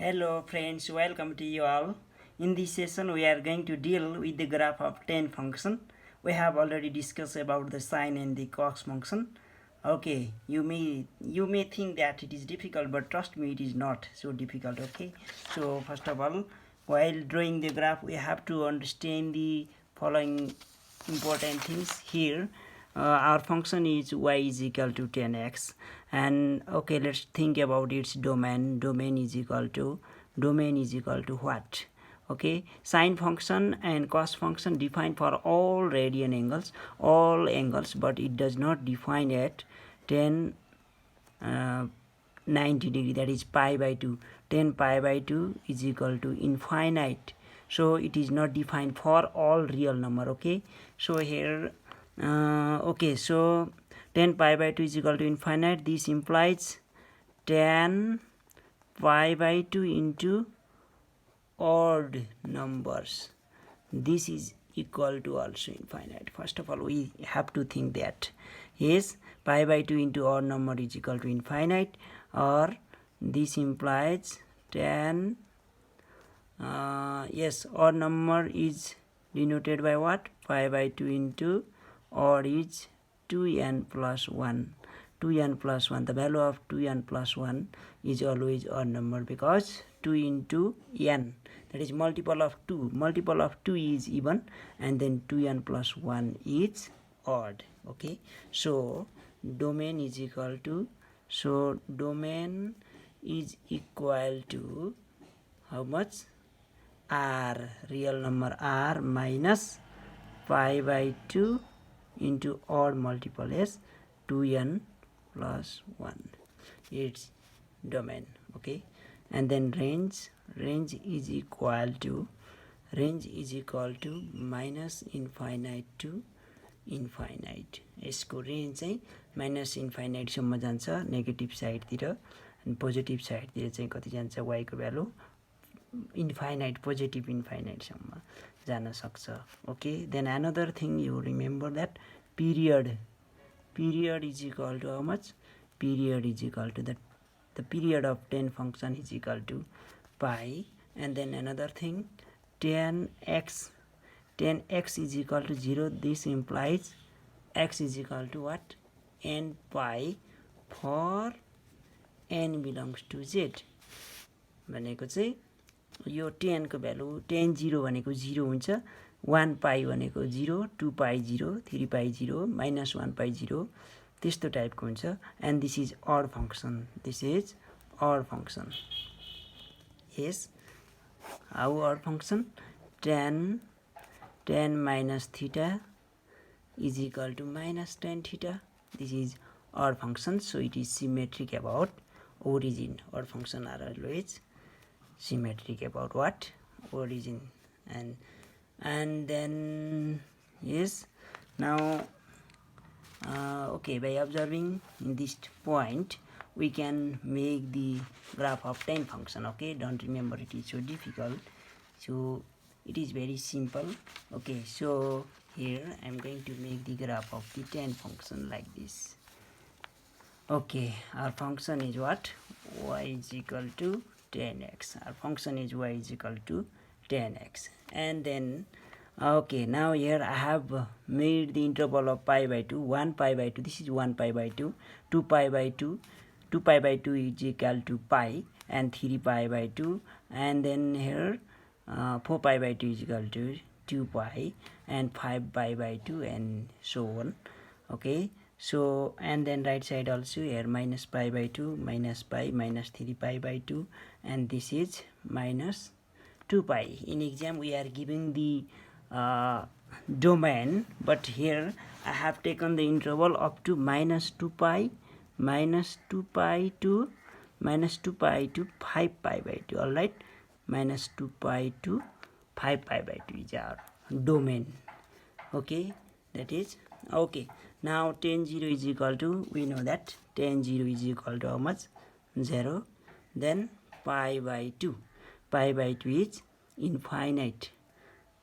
Hello friends, welcome to you all. In this session we are going to deal with the graph of tan function. We have already discussed about the sine and the cos function. Okay, you may think that it is difficult, but trust me, it is not so difficult. Okay, so first of all, while drawing the graph we have to understand the following important things here. Our function is y is equal to 10x, and okay, let's think about its domain. Domain is equal to what? Okay, sine function and cos function define for all radian angles, all angles, but it does not define at 10 90 degree, that is pi by 2. 10 pi by 2 is equal to infinite, so it is not defined for all real number. Okay, so here okay, so 10 pi by 2 is equal to infinite. This implies 10 pi by 2 into odd numbers. This is equal to also infinite. First of all, we have to think that yes, pi by 2 into odd number is equal to infinite, or this implies 10 yes, odd number is denoted by what? Pi by 2 into odd is 2n plus 1. 2n plus 1, the value of 2n plus 1 is always odd number, because 2 into n, that is multiple of 2. Multiple of 2 is even, and then 2n plus 1 is odd. Okay, so domain is equal to, how much? R, real number r, minus pi by 2 into odd multiple is 2n plus 1. It's domain. Okay, and then range is equal to minus infinite to infinite. यसको range चाहिँ minus इन्फाइनाइटसम्म जान्छ negative साइडतिर, अनि positive साइडतिर चाहिँ कति जान्छ? y को भ्यालु इन्फाइनाइट, पोजिटिभ इन्फाइनाइटसम्म जान सक्छ. Okay, then another thing you remember that period is equal to how much? Period is equal to the period of tan function is equal to pi. And then another thing, tan x is equal to 0. This implies x is equal to what? N pi for n belongs to z. भनेको चाहिँ यो 10 को value 10 0 भनेको 0 हुन्छ, 1 पाई भनेको 0, 2 पाई 0, 3 पाई 0, minus 1 पाई 0, त्यस्तो टाइपको हुन्छ. And this is अड function. yes, how odd function? tan minus theta is equal to minus tan theta. This is odd function, so it is symmetric about origin. Odd function are always symmetric about what? Origin. And then yes, now okay, by observing in this point we can make the graph of tan function. Okay, don't remember it is so difficult, so it is very simple. Okay, so here I am going to make the graph of the tan function like this. Okay, our function is what? Y is equal to 10x. Our function is y is equal to 10x. And then okay, now here I have made the interval of pi by 2, 1 pi by 2, this is 1 pi by 2, 2 pi by 2, 2 pi by 2 is equal to pi, and 3 pi by 2, and then here 4 pi by 2 is equal to 2 pi, and 5 pi by 2, and so on. Okay, so and then right side also here minus pi by 2, minus pi, minus 3 pi by 2, and this is minus 2 pi. In exam we are giving the domain, but here I have taken the interval up to minus 2 pi, minus 2 pi to 5 pi by 2. All right, minus 2 pi to 5 pi by 2 is our domain. Okay, that is okay. Now tan 0 is equal to, we know that tan 0 is equal to how much? 0. Then pi by 2 is infinite.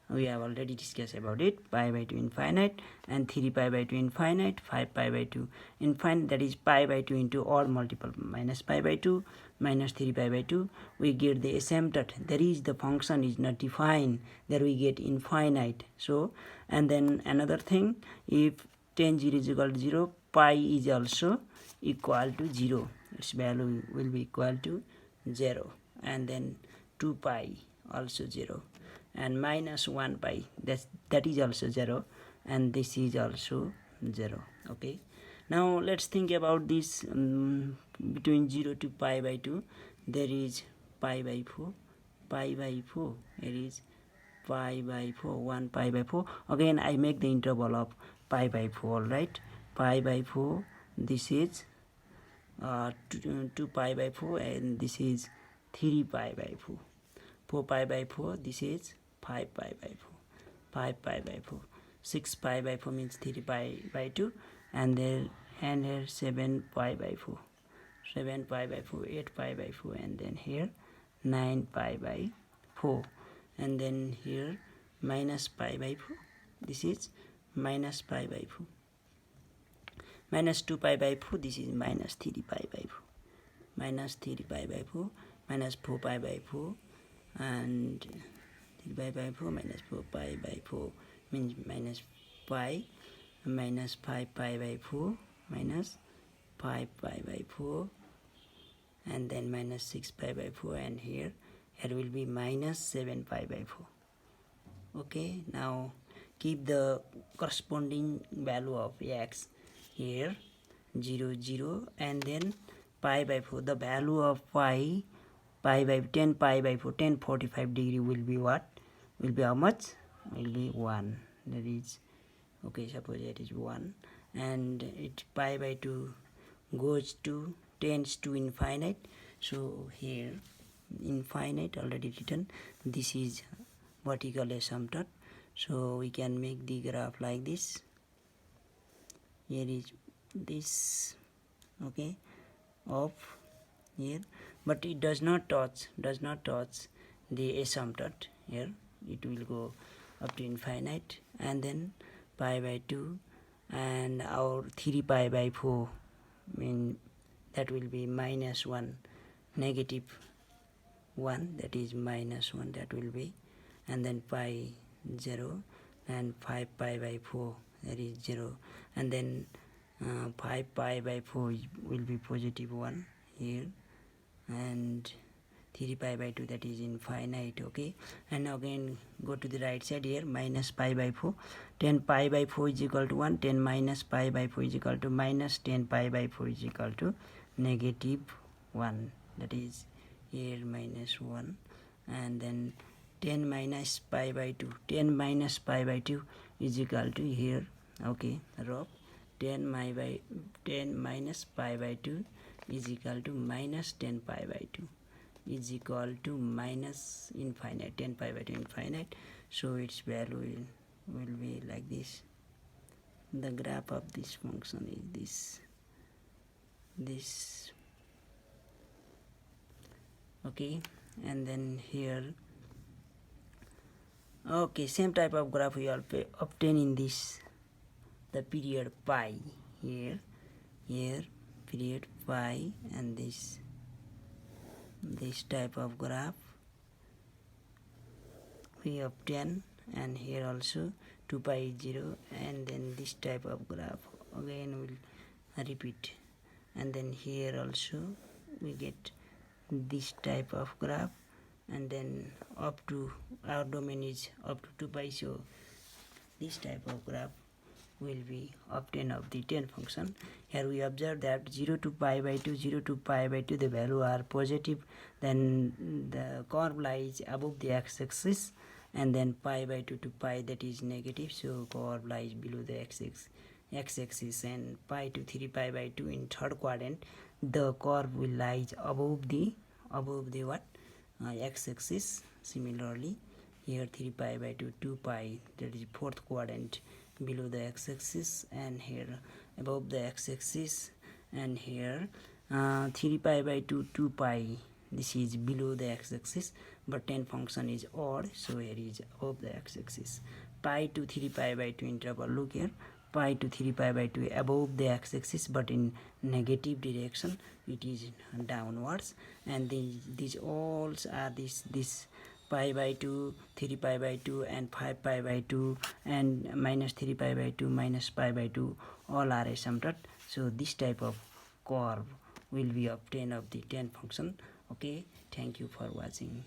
We have already discussed about it. Pi by 2 infinite, and 3 pi by 2 infinite, 5 pi by 2 infinite, that is pi by 2 into odd multiple minus pi by 2, minus 3 pi by 2, we get the asymptote. There is the function is not defined, there we get infinite. So, and then another thing, if tan 0 is equal to 0, pi is also equal to 0, its value will be equal to 0, and then 2 pi also 0, and minus 1 pi, that is also 0, and this is also 0. Okay, now let's think about this. Between 0 to pi by 2, there is pi by 4, it is pi by 4, 1 pi by 4. Again I make the interval of pi by 4, right? Pi by 4, this is 2 pi by 4, and this is 3 pi by 4. 4 pi by 4, this is 5 pi by 4. 5 pi by 4. 6 pi by 4 means 3 pi by 2, and then here 7 pi by 4. 7 pi by 4, 8 pi by 4, and then here 9 pi by 4, and then here minus pi by 4. This is minus pi by 4. Minus 2 pi by 4, this is minus 3 pi by 4. Minus 3 pi by 4, minus 4 pi by 4, and 3 pi by 4 minus 4 pi by 4 means minus pi, minus 5 pi by 4, minus 5 pi by 4, and then minus 6 pi by 4, and here will be minus 7 pi by 4. Okay, now keep the corresponding value of x here 0 0, and then pi by 4, the value of pi by 10 pi by 4, 1045 degree will be what? Will be how much? Will be 1. That is, okay, suppose it is 1, and it pi by 2 tends to infinite. So here infinite already written. This is vertical asymptote. So we can make the graph like this. Here is this, okay, of here, but it does not touch the asymptote. Here it will go up to infinite, and then pi by 2, and our 3 pi by 4 mean that will be minus 1, negative 1, that is minus 1, that will be, and then pi 0, and 5 pi by 4, that is 0, and then 5 pi by 4 will be positive 1 here, and 3 pi by 2, that is infinite. Okay, and again go to the right side here, minus pi by 4, 10 pi by 4 is equal to 1, 10 minus pi by 4 is equal to minus 10 pi by 4 is equal to negative 1, that is here minus 1, and then 10 minus pi by 2, 10 minus pi by 2 is equal to here, okay, rub 10 minus pi by 2 is equal to minus 10 pi by 2 is equal to minus infinite, 10 pi by 2 infinite. So its value will be like this. The graph of this function is this, okay, and then here, okay, same type of graph we obtain in this, the period pi, here period pi, and this type of graph we obtain, and here also 2 pi is 0, and then this type of graph again will repeat, and then here also we get this type of graph, and then up to our domain is up to 2 pi, so this type of graph will be obtained of the tan function. Here we observe that 0 to pi by 2, 0 to pi by 2, the value are positive, then the curve lies above the x-axis, and then pi by 2 to pi, that is negative, so curve lies below the x-axis, and pi to 3 pi by 2 in third quadrant, the curve will lies above the what, x-axis. Similarly here 3 pi by 2, 2 pi, that is fourth quadrant, below the x-axis, and here above the x-axis, and here 3 pi by 2, 2 pi, this is below the x-axis, but tan function is odd, so here is above the x-axis. Pi to 3 pi by 2 interval, look here, pi to 3 pi by 2 above the x-axis, but in negative direction it is downwards. And these all are this pi by 2, 3 pi by 2, and 5 pi by 2, and minus 3 pi by 2, minus pi by 2, all are asymptote. So this type of curve will be obtained of the tan function. Okay, thank you for watching.